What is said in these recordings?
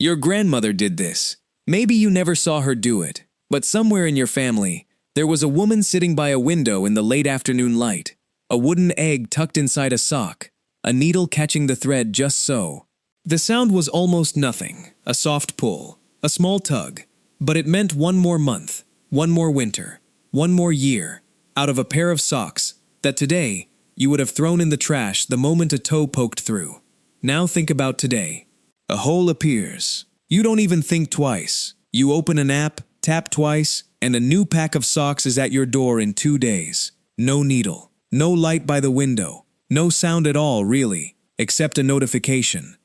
Your grandmother did this. Maybe you never saw her do it, but somewhere in your family, there was a woman sitting by a window in the late afternoon light, a wooden egg tucked inside a sock, a needle catching the thread just so. The sound was almost nothing, a soft pull, a small tug, but it meant one more month, one more winter, one more year, out of a pair of socks that today you would have thrown in the trash the moment a toe poked through. Now think about today. A hole appears. You don't even think twice. You open an app, tap twice, and a new pack of socks is at your door in 2 days. No needle, no light by the window, no sound at all really, except a notification.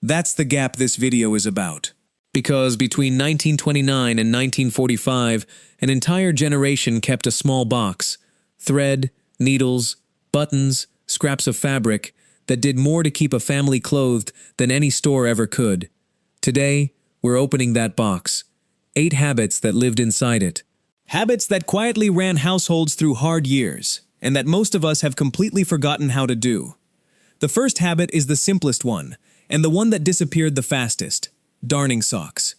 That's the gap this video is about. Because between 1929 and 1945, an entire generation kept a small box, thread, needles, buttons, scraps of fabric, that did more to keep a family clothed than any store ever could. Today, we're opening that box. 8 habits that lived inside it. Habits that quietly ran households through hard years, and that most of us have completely forgotten how to do. The first habit is the simplest one, and the one that disappeared the fastest: darning socks.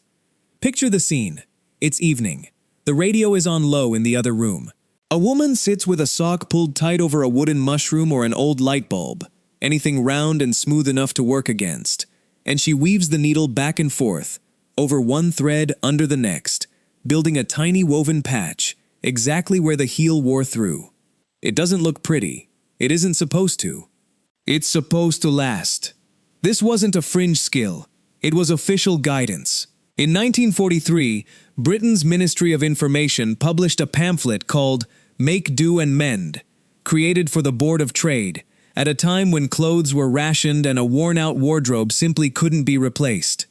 Picture the scene. It's evening. The radio is on low in the other room. A woman sits with a sock pulled tight over a wooden mushroom or an old light bulb, anything round and smooth enough to work against, and she weaves the needle back and forth, over one thread under the next, building a tiny woven patch, exactly where the heel wore through. It doesn't look pretty. It isn't supposed to. It's supposed to last. This wasn't a fringe skill. It was official guidance. In 1943, Britain's Ministry of Information published a pamphlet called Make Do and Mend, created for the Board of Trade, at a time when clothes were rationed and a worn-out wardrobe simply couldn't be replaced.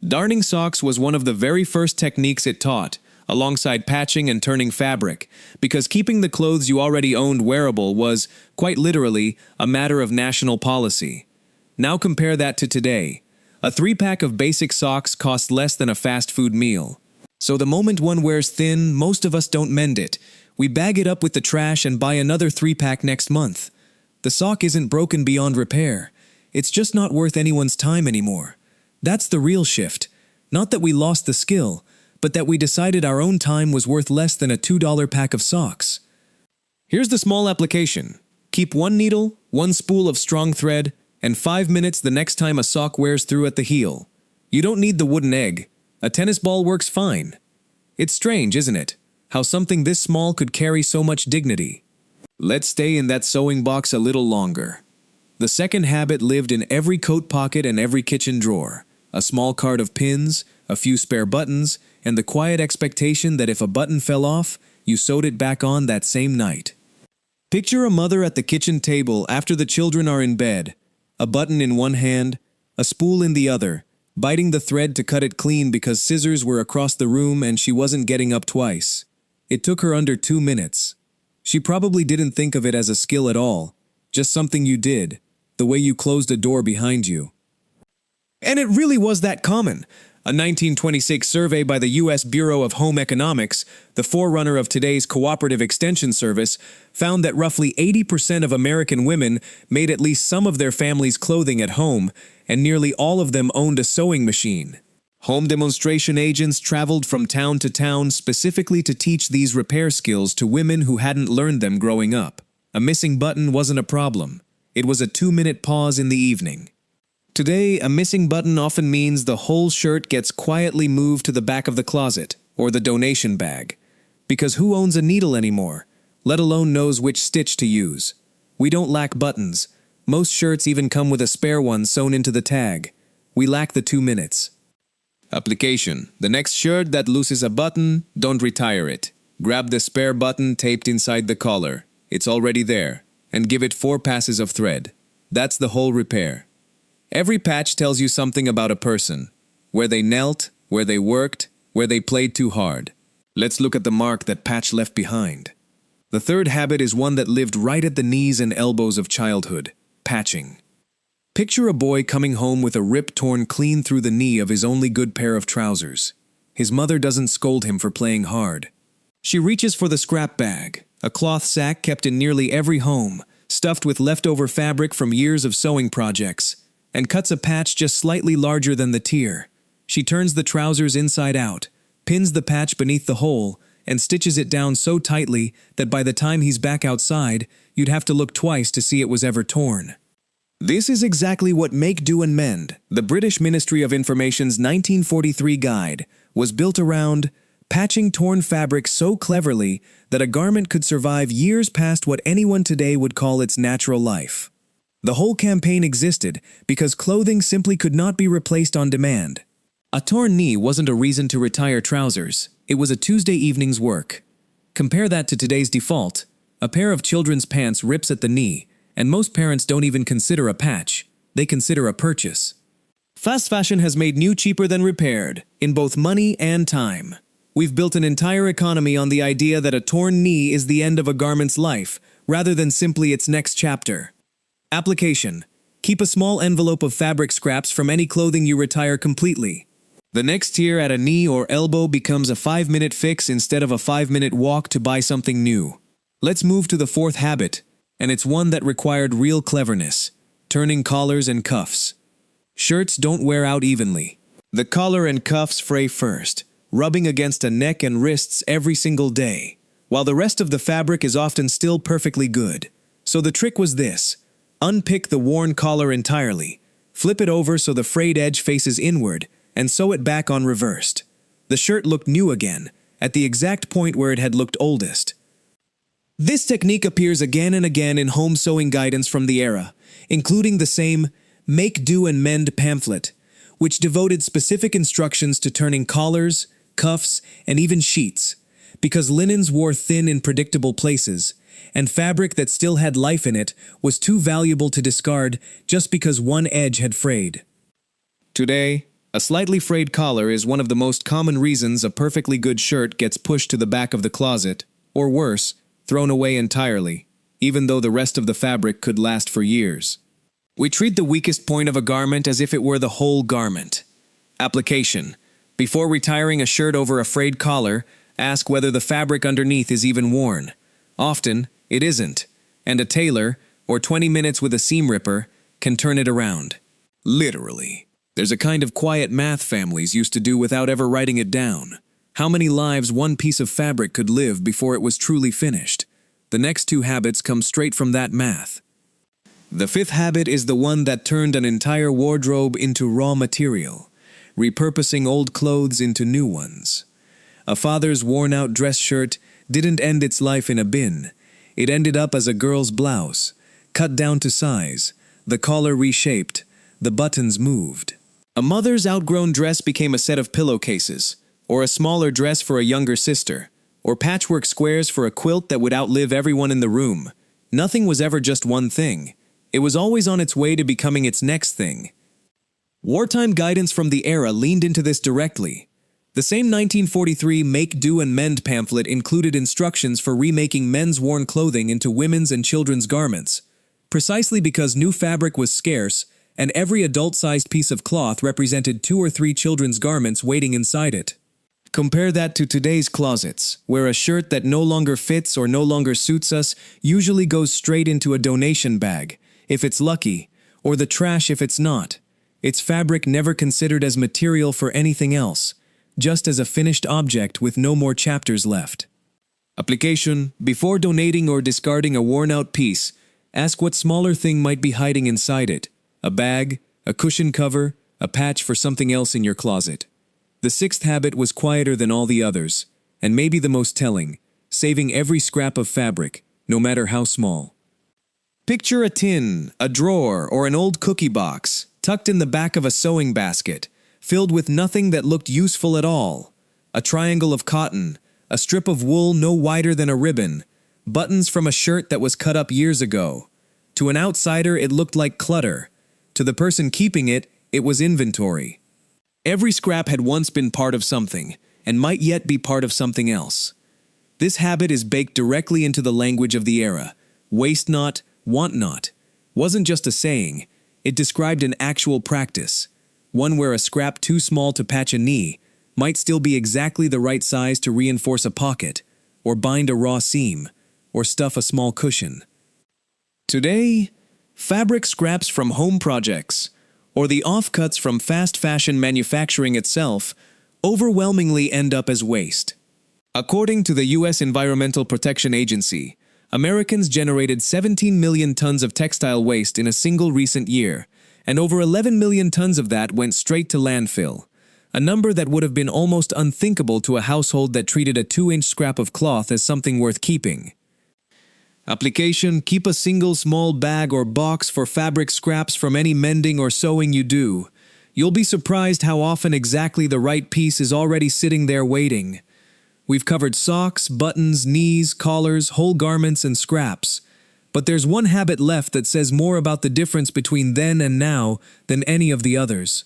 Darning socks was one of the very first techniques it taught, alongside patching and turning fabric, because keeping the clothes you already owned wearable was, quite literally, a matter of national policy. Now compare that to today. A 3-pack of basic socks costs less than a fast food meal. So the moment one wears thin, most of us don't mend it. We bag it up with the trash and buy another 3-pack next month. The sock isn't broken beyond repair. It's just not worth anyone's time anymore. That's the real shift. Not that we lost the skill, but that we decided our own time was worth less than a $2 pack of socks. Here's the small application. Keep 1 needle, 1 spool of strong thread, and 5 minutes the next time a sock wears through at the heel. You don't need the wooden egg. A tennis ball works fine. It's strange, isn't it? How something this small could carry so much dignity. Let's stay in that sewing box a little longer. The second habit lived in every coat pocket and every kitchen drawer. A small card of pins, a few spare buttons, and the quiet expectation that if a button fell off, you sewed it back on that same night. Picture a mother at the kitchen table after the children are in bed, a button in one hand, a spool in the other, biting the thread to cut it clean because scissors were across the room and she wasn't getting up twice. It took her under 2 minutes. She probably didn't think of it as a skill at all, just something you did, the way you closed a door behind you. And it really was that common. A 1926 survey by the U.S. Bureau of Home Economics, the forerunner of today's Cooperative Extension Service, found that roughly 80% of American women made at least some of their family's clothing at home, and nearly all of them owned a sewing machine. Home demonstration agents traveled from town to town specifically to teach these repair skills to women who hadn't learned them growing up. A missing button wasn't a problem. It was a 2-minute pause in the evening. Today, a missing button often means the whole shirt gets quietly moved to the back of the closet, or the donation bag. Because who owns a needle anymore, let alone knows which stitch to use? We don't lack buttons. Most shirts even come with a spare one sewn into the tag. We lack the 2 minutes. Application. The next shirt that loses a button, don't retire it. Grab the spare button taped inside the collar. It's already there. And give it 4 passes of thread. That's the whole repair. Every patch tells you something about a person. Where they knelt, where they worked, where they played too hard. Let's look at the mark that patch left behind. The third habit is one that lived right at the knees and elbows of childhood. Patching. Picture a boy coming home with a rip torn clean through the knee of his only good pair of trousers. His mother doesn't scold him for playing hard. She reaches for the scrap bag, a cloth sack kept in nearly every home, stuffed with leftover fabric from years of sewing projects, and cuts a patch just slightly larger than the tear. She turns the trousers inside out, pins the patch beneath the hole, and stitches it down so tightly that by the time he's back outside, you'd have to look twice to see it was ever torn. This is exactly what Make, Do and Mend, the British Ministry of Information's 1943 guide, was built around: patching torn fabric so cleverly that a garment could survive years past what anyone today would call its natural life. The whole campaign existed because clothing simply could not be replaced on demand. A torn knee wasn't a reason to retire trousers, it was a Tuesday evening's work. Compare that to today's default: a pair of children's pants rips at the knee, and most parents don't even consider a patch, they consider a purchase. Fast fashion has made new cheaper than repaired, in both money and time. We've built an entire economy on the idea that a torn knee is the end of a garment's life, rather than simply its next chapter. Application: keep a small envelope of fabric scraps from any clothing you retire completely. The next tear at a knee or elbow becomes a 5-minute fix instead of a 5-minute walk to buy something new. Let's move to the fourth habit, and it's one that required real cleverness: turning collars and cuffs. Shirts don't wear out evenly. The collar and cuffs fray first, rubbing against a neck and wrists every single day, while the rest of the fabric is often still perfectly good. So the trick was this: unpick the worn collar entirely, flip it over so the frayed edge faces inward, and sew it back on reversed. The shirt looked new again, at the exact point where it had looked oldest. This technique appears again and again in home sewing guidance from the era, including the same Make, Do and Mend pamphlet, which devoted specific instructions to turning collars, cuffs, and even sheets, because linens wore thin in predictable places, and fabric that still had life in it was too valuable to discard just because one edge had frayed. Today, a slightly frayed collar is one of the most common reasons a perfectly good shirt gets pushed to the back of the closet, or worse, thrown away entirely, even though the rest of the fabric could last for years. We treat the weakest point of a garment as if it were the whole garment. Application: before retiring a shirt over a frayed collar, ask whether the fabric underneath is even worn. Often, it isn't, and a tailor, or 20 minutes with a seam ripper, can turn it around. Literally. There's a kind of quiet math families used to do without ever writing it down. How many lives one piece of fabric could live before it was truly finished? The next two habits come straight from that math. The fifth habit is the one that turned an entire wardrobe into raw material, repurposing old clothes into new ones. A father's worn-out dress shirt didn't end its life in a bin. It ended up as a girl's blouse, cut down to size, the collar reshaped, the buttons moved. A mother's outgrown dress became a set of pillowcases, or a smaller dress for a younger sister, or patchwork squares for a quilt that would outlive everyone in the room. Nothing was ever just one thing. It was always on its way to becoming its next thing. Wartime guidance from the era leaned into this directly. The same 1943 Make, Do and Mend pamphlet included instructions for remaking men's worn clothing into women's and children's garments, precisely because new fabric was scarce and every adult-sized piece of cloth represented 2 or 3 children's garments waiting inside it. Compare that to today's closets, where a shirt that no longer fits or no longer suits us usually goes straight into a donation bag, if it's lucky, or the trash if it's not. Its fabric never considered as material for anything else, just as a finished object with no more chapters left. Application: before donating or discarding a worn-out piece, ask what smaller thing might be hiding inside it: a bag, a cushion cover, a patch for something else in your closet. The sixth habit was quieter than all the others, and maybe the most telling: saving every scrap of fabric, no matter how small. Picture a tin, a drawer, or an old cookie box, tucked in the back of a sewing basket, filled with nothing that looked useful at all. A triangle of cotton, a strip of wool no wider than a ribbon, buttons from a shirt that was cut up years ago. To an outsider, it looked like clutter. To the person keeping it, it was inventory. Every scrap had once been part of something, and might yet be part of something else. This habit is baked directly into the language of the era. Waste not, want not. Wasn't just a saying, it described an actual practice. One where a scrap too small to patch a knee might still be exactly the right size to reinforce a pocket, or bind a raw seam, or stuff a small cushion. Today, fabric scraps from home projects, or the offcuts from fast fashion manufacturing itself, overwhelmingly end up as waste. According to the U.S. Environmental Protection Agency, Americans generated 17 million tons of textile waste in a single recent year, and over 11 million tons of that went straight to landfill, a number that would have been almost unthinkable to a household that treated a 2-inch scrap of cloth as something worth keeping. Application: keep a single small bag or box for fabric scraps from any mending or sewing you do. You'll be surprised how often exactly the right piece is already sitting there waiting. We've covered socks, buttons, knees, collars, whole garments, and scraps. But there's one habit left that says more about the difference between then and now than any of the others.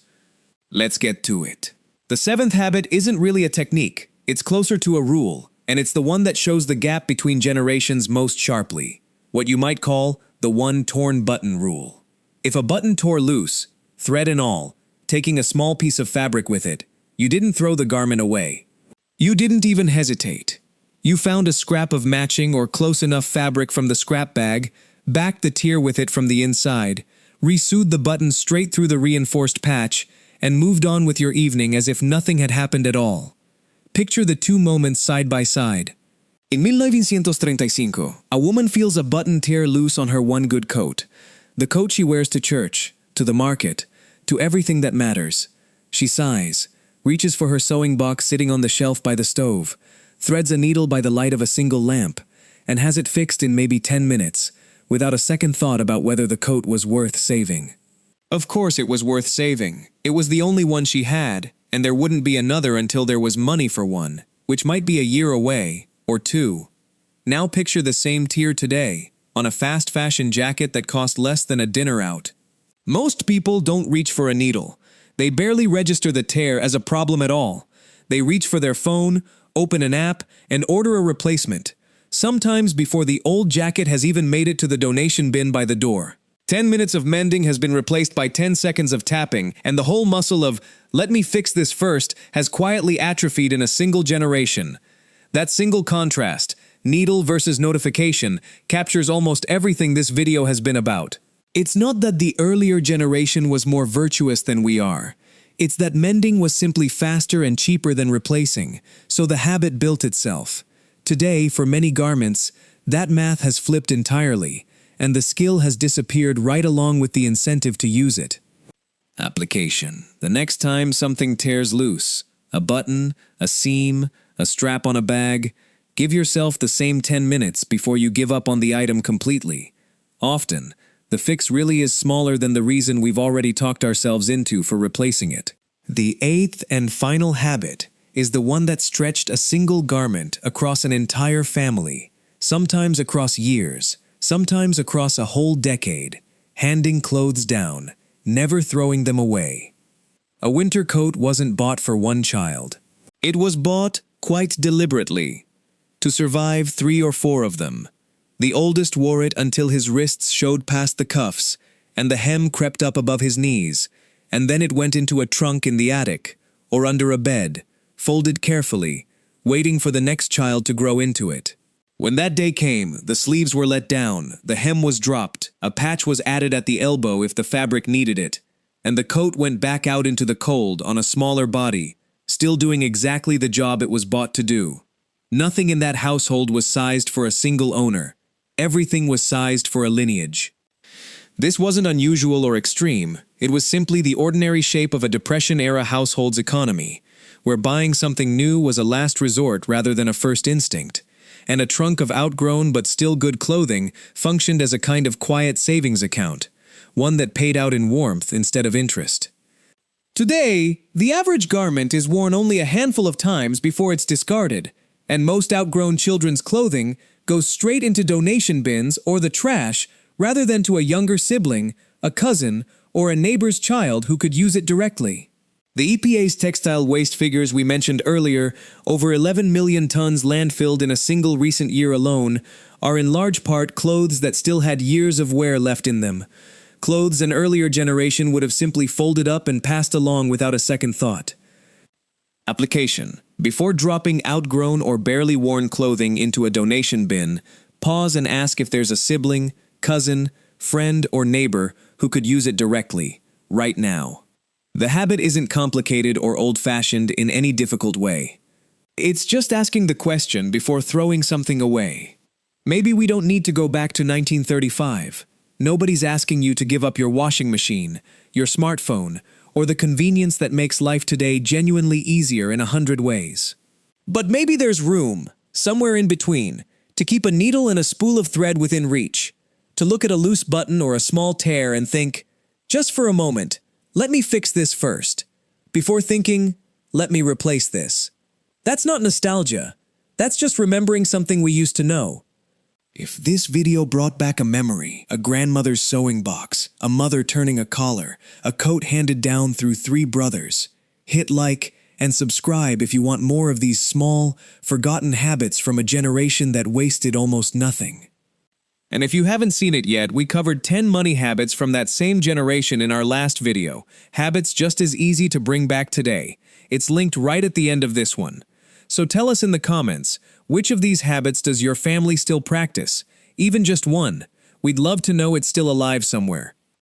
Let's get to it. The 7th habit isn't really a technique, it's closer to a rule, and it's the one that shows the gap between generations most sharply. What you might call the one torn button rule. If a button tore loose, thread and all, taking a small piece of fabric with it, you didn't throw the garment away. You didn't even hesitate. You found a scrap of matching or close enough fabric from the scrap bag, backed the tear with it from the inside, re-sewed the button straight through the reinforced patch, and moved on with your evening as if nothing had happened at all. Picture the two moments side by side. In 1935, a woman feels a button tear loose on her one good coat. The coat she wears to church, to the market, to everything that matters. She sighs, reaches for her sewing box sitting on the shelf by the stove, threads a needle by the light of a single lamp, and has it fixed in maybe 10 minutes, without a second thought about whether the coat was worth saving. Of course it was worth saving. It was the only one she had, and there wouldn't be another until there was money for one, which might be a year away, or 2. Now picture the same tear today, on a fast fashion jacket that cost less than a dinner out. Most people don't reach for a needle. They barely register the tear as a problem at all. They reach for their phone, open an app, and order a replacement, sometimes before the old jacket has even made it to the donation bin by the door. 10 minutes of mending has been replaced by 10 seconds of tapping, and the whole muscle of, "let me fix this first," has quietly atrophied in a single generation. That single contrast, needle versus notification, captures almost everything this video has been about. It's not that the earlier generation was more virtuous than we are. It's that mending was simply faster and cheaper than replacing, so the habit built itself. Today, for many garments, that math has flipped entirely, and the skill has disappeared right along with the incentive to use it. Application: the next time something tears loose, a button, a seam, a strap on a bag, give yourself the same 10 minutes before you give up on the item completely. Often, the fix really is smaller than the reason we've already talked ourselves into for replacing it. The 8th and final habit is the one that stretched a single garment across an entire family, sometimes across years, sometimes across a whole decade, handing clothes down, never throwing them away. A winter coat wasn't bought for one child. It was bought, quite deliberately, to survive 3 or 4 of them. The oldest wore it until his wrists showed past the cuffs, and the hem crept up above his knees, and then it went into a trunk in the attic, or under a bed, folded carefully, waiting for the next child to grow into it. When that day came, the sleeves were let down, the hem was dropped, a patch was added at the elbow if the fabric needed it, and the coat went back out into the cold on a smaller body, still doing exactly the job it was bought to do. Nothing in that household was sized for a single owner. Everything was sized for a lineage. This wasn't unusual or extreme. It was simply the ordinary shape of a Depression-era household's economy, where buying something new was a last resort rather than a first instinct, and a trunk of outgrown but still good clothing functioned as a kind of quiet savings account, one that paid out in warmth instead of interest. Today, the average garment is worn only a handful of times before it's discarded, and most outgrown children's clothing goes straight into donation bins or the trash rather than to a younger sibling, a cousin, or a neighbor's child who could use it directly. The EPA's textile waste figures we mentioned earlier, over 11 million tons landfilled in a single recent year alone, are in large part clothes that still had years of wear left in them. Clothes an earlier generation would have simply folded up and passed along without a second thought. Application: before dropping outgrown or barely worn clothing into a donation bin, pause and ask if there's a sibling, cousin, friend, or neighbor who could use it directly, right now. The habit isn't complicated or old-fashioned in any difficult way. It's just asking the question before throwing something away. Maybe we don't need to go back to 1935. Nobody's asking you to give up your washing machine, your smartphone, or the convenience that makes life today genuinely easier in 100 ways. But maybe there's room, somewhere in between, to keep a needle and a spool of thread within reach, to look at a loose button or a small tear and think, just for a moment, let me fix this first. Before thinking, let me replace this. That's not nostalgia. That's just remembering something we used to know. If this video brought back a memory, a grandmother's sewing box, a mother turning a collar, a coat handed down through 3 brothers, hit like and subscribe if you want more of these small, forgotten habits from a generation that wasted almost nothing. And if you haven't seen it yet, we covered 10 money habits from that same generation in our last video, habits just as easy to bring back today. It's linked right at the end of this one. So tell us in the comments, which of these habits does your family still practice? Even just one. We'd love to know it's still alive somewhere.